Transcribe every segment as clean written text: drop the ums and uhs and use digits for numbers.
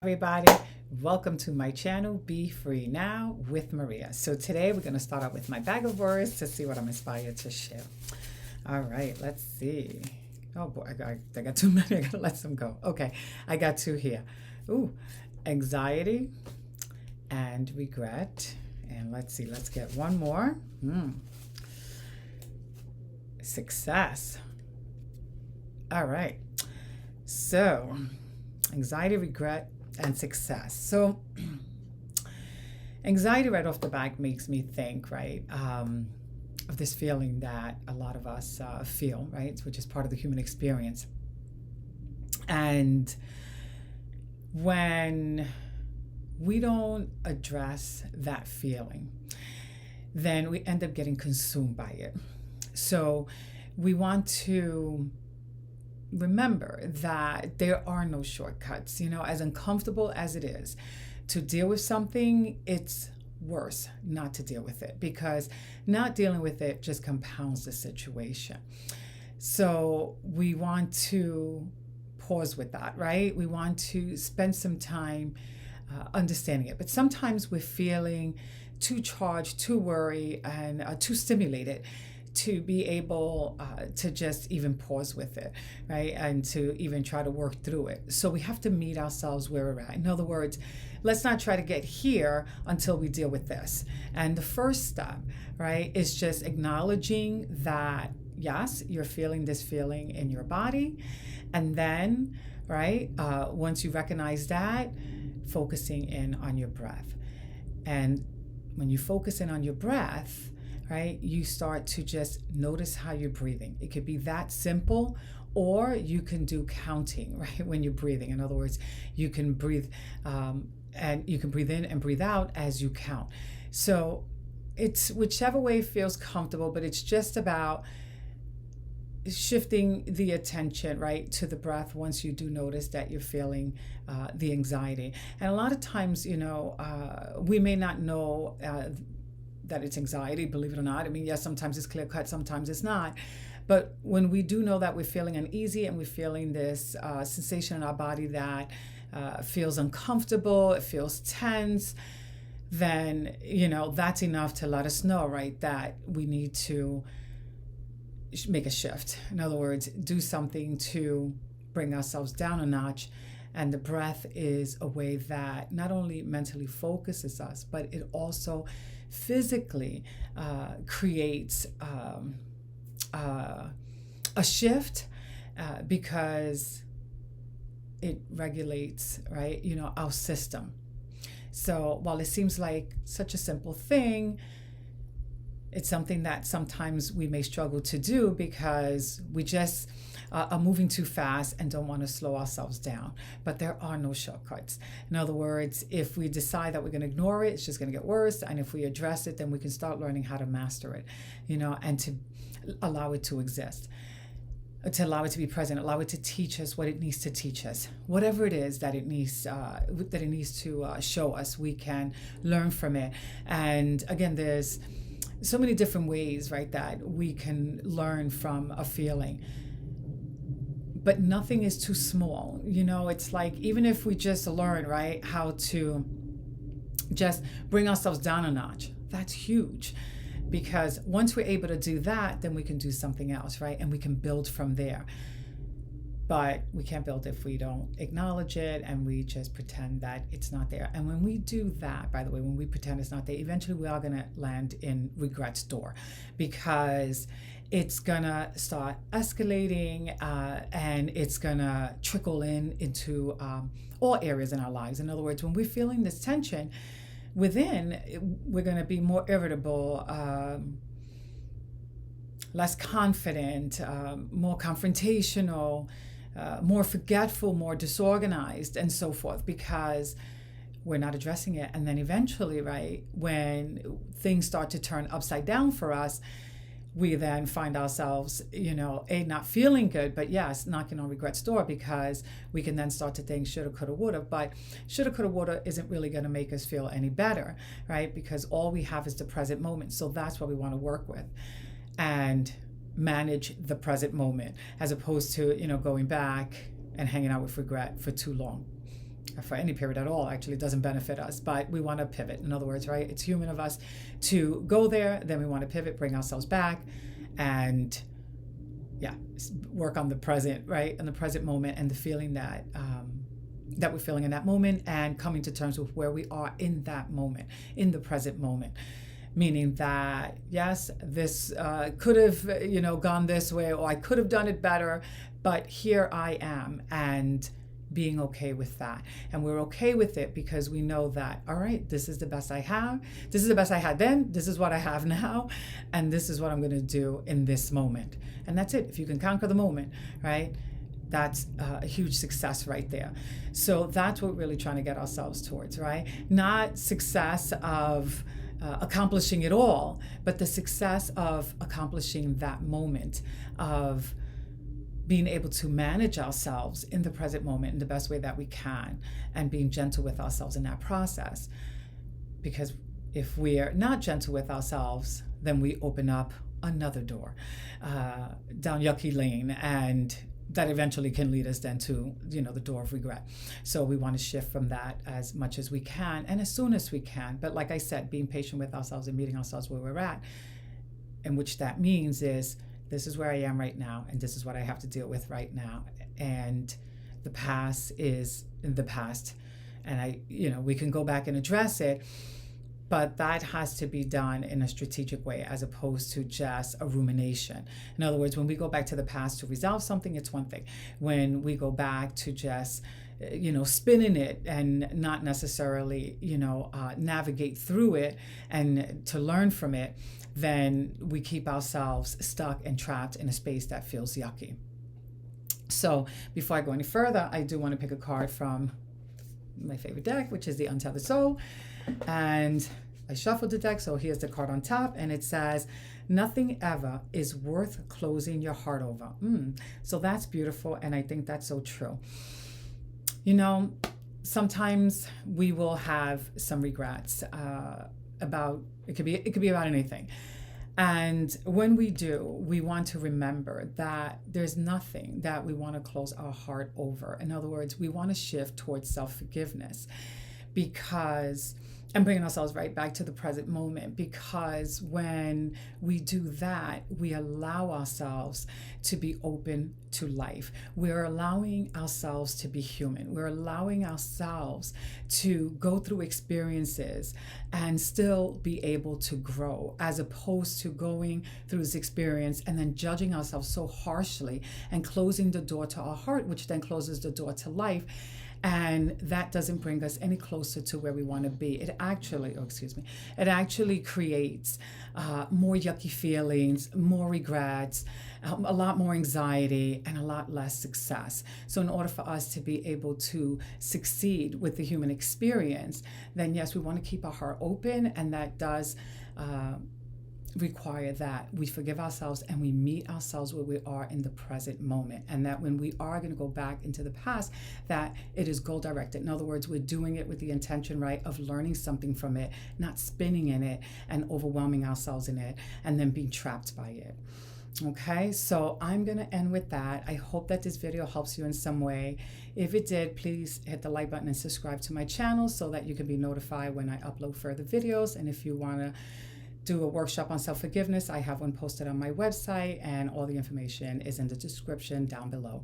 Everybody, welcome to my channel, Be Free Now with Maria. So today we're going to start out with my bag of words to see what I'm inspired to share. All right, let's see. Oh boy, I got too many. I got to let some go. Okay, I got two here. Ooh, anxiety and regret. And let's see, let's get one more. Success. All right. So, anxiety, regret, and success. So, anxiety right off the bat makes me think, right, of this feeling that a lot of us feel, right, which is part of the human experience. And when we don't address that feeling, then we end up getting consumed by it. So, we want to remember that there are no shortcuts. You know, as uncomfortable as it is to deal with something, it's worse not to deal with it, because not dealing with it just compounds the situation. So we want to pause with that, right? We want to spend some time understanding it. But sometimes we're feeling too charged, too worried, and too stimulated to be able to just even pause with it, right? And to even try to work through it. So we have to meet ourselves where we're at. In other words, let's not try to get here until we deal with this. And the first step, right, is just acknowledging that, yes, you're feeling this feeling in your body. And then, right, once you recognize that, focusing in on your breath. And when you focus in on your breath, right, you start to just notice how you're breathing. It could be that simple, or you can do counting, right, when you're breathing. In other words, you can breathe and you can breathe in and breathe out as you count. So it's whichever way feels comfortable, but it's just about shifting the attention, right, to the breath once you do notice that you're feeling the anxiety. And a lot of times, you know, we may not know that it's anxiety, believe it or not. I mean, yes, sometimes it's clear cut, sometimes it's not. But when we do know that we're feeling uneasy and we're feeling this sensation in our body that feels uncomfortable, it feels tense, then, you know, that's enough to let us know, right, that we need to make a shift. In other words, do something to bring ourselves down a notch. And the breath is a way that not only mentally focuses us, but it also physically creates a shift because it regulates, right, you know, our system. So while it seems like such a simple thing, it's something that sometimes we may struggle to do because we just are moving too fast and don't want to slow ourselves down. But there are no shortcuts. In other words, if we decide that we're going to ignore it, it's just going to get worse. And if we address it, then we can start learning how to master it, you know, and to allow it to exist, to allow it to be present, allow it to teach us what it needs to teach us. Whatever it is that it needs to show us, we can learn from it. And again, there's so many different ways, right, that we can learn from a feeling. But nothing is too small. You know, it's like, even if we just learn, right, how to just bring ourselves down a notch, that's huge. Because once we're able to do that, then we can do something else, right? And we can build from there. But we can't build if we don't acknowledge it and we just pretend that it's not there. And when we do that, by the way, when we pretend it's not there, eventually we are going to land in regret's door, because it's going to start escalating and it's going to trickle into all areas in our lives. In other words, when we're feeling this tension within, we're going to be more irritable, less confident, more confrontational, more forgetful, more disorganized, and so forth, because we're not addressing it. And then eventually, right, when things start to turn upside down for us, we then find ourselves, you know, not feeling good, but yes, knocking on regret's door, because we can then start to think shoulda, coulda, woulda. But shoulda, coulda, woulda isn't really going to make us feel any better, right? Because all we have is the present moment. So that's what we want to work with and manage the present moment, as opposed to, you know, going back and hanging out with regret for too long. for any period at all, actually doesn't benefit us, but we want to pivot. In other words, right? It's human of us to go there, then we want to pivot, bring ourselves back, and yeah, work on the present, right? In the present moment and the feeling that we're feeling in that moment, and coming to terms with where we are in that moment, in the present moment. Meaning that, yes, this could have, gone this way, or I could have done it better, but here I am, and being okay with that. And we're okay with it because we know that, all right, this is the best I have. This is the best I had then. This is what I have now. And this is what I'm going to do in this moment. And that's it. If you can conquer the moment, right? That's a huge success right there. So that's what we're really trying to get ourselves towards, right? Not success of accomplishing it all, but the success of accomplishing that moment, of being able to manage ourselves in the present moment in the best way that we can, and being gentle with ourselves in that process. Because if we are not gentle with ourselves, then we open up another door down yucky lane, and that eventually can lead us then to, the door of regret. So we want to shift from that as much as we can and as soon as we can. But like I said, being patient with ourselves and meeting ourselves where we're at, and which that means is, this is where I am right now, and this is what I have to deal with right now. And the past is in the past, and we can go back and address it, but that has to be done in a strategic way as opposed to just a rumination. In other words, when we go back to the past to resolve something, it's one thing. When we go back to just spinning it and not necessarily, navigate through it and to learn from it, then we keep ourselves stuck and trapped in a space that feels yucky. So before I go any further, I do want to pick a card from my favorite deck, which is the Untethered Soul. And I shuffled the deck, so here's the card on top, and it says, nothing ever is worth closing your heart over. So that's beautiful, and I think that's so true. Sometimes we will have some regrets about, it could be about anything. And when we do, we want to remember that there's nothing that we want to close our heart over. In other words, we want to shift towards self-forgiveness, and bringing ourselves right back to the present moment, because when we do that, we allow ourselves to be open to life. We're allowing ourselves to be human. We're allowing ourselves to go through experiences and still be able to grow, as opposed to going through this experience and then judging ourselves so harshly and closing the door to our heart, which then closes the door to life. And that doesn't bring us any closer to where we want to be. It actually creates more yucky feelings, more regrets, a lot more anxiety, and a lot less success. So in order for us to be able to succeed with the human experience, then yes, we want to keep our heart open, and that does require that we forgive ourselves and we meet ourselves where we are in the present moment, and that when we are going to go back into the past, that it is goal directed. In other words, we're doing it with the intention, right, of learning something from it, not spinning in it and overwhelming ourselves in it and then being trapped by it. Okay, so I'm going to end with that. I hope that this video helps you in some way. If it did, please hit the like button and subscribe to my channel so that you can be notified when I upload further videos. And if you want to do a workshop on self-forgiveness, I have one posted on my website, and all the information is in the description down below.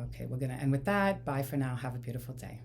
Okay, we're going to end with that. Bye for now. Have a beautiful day.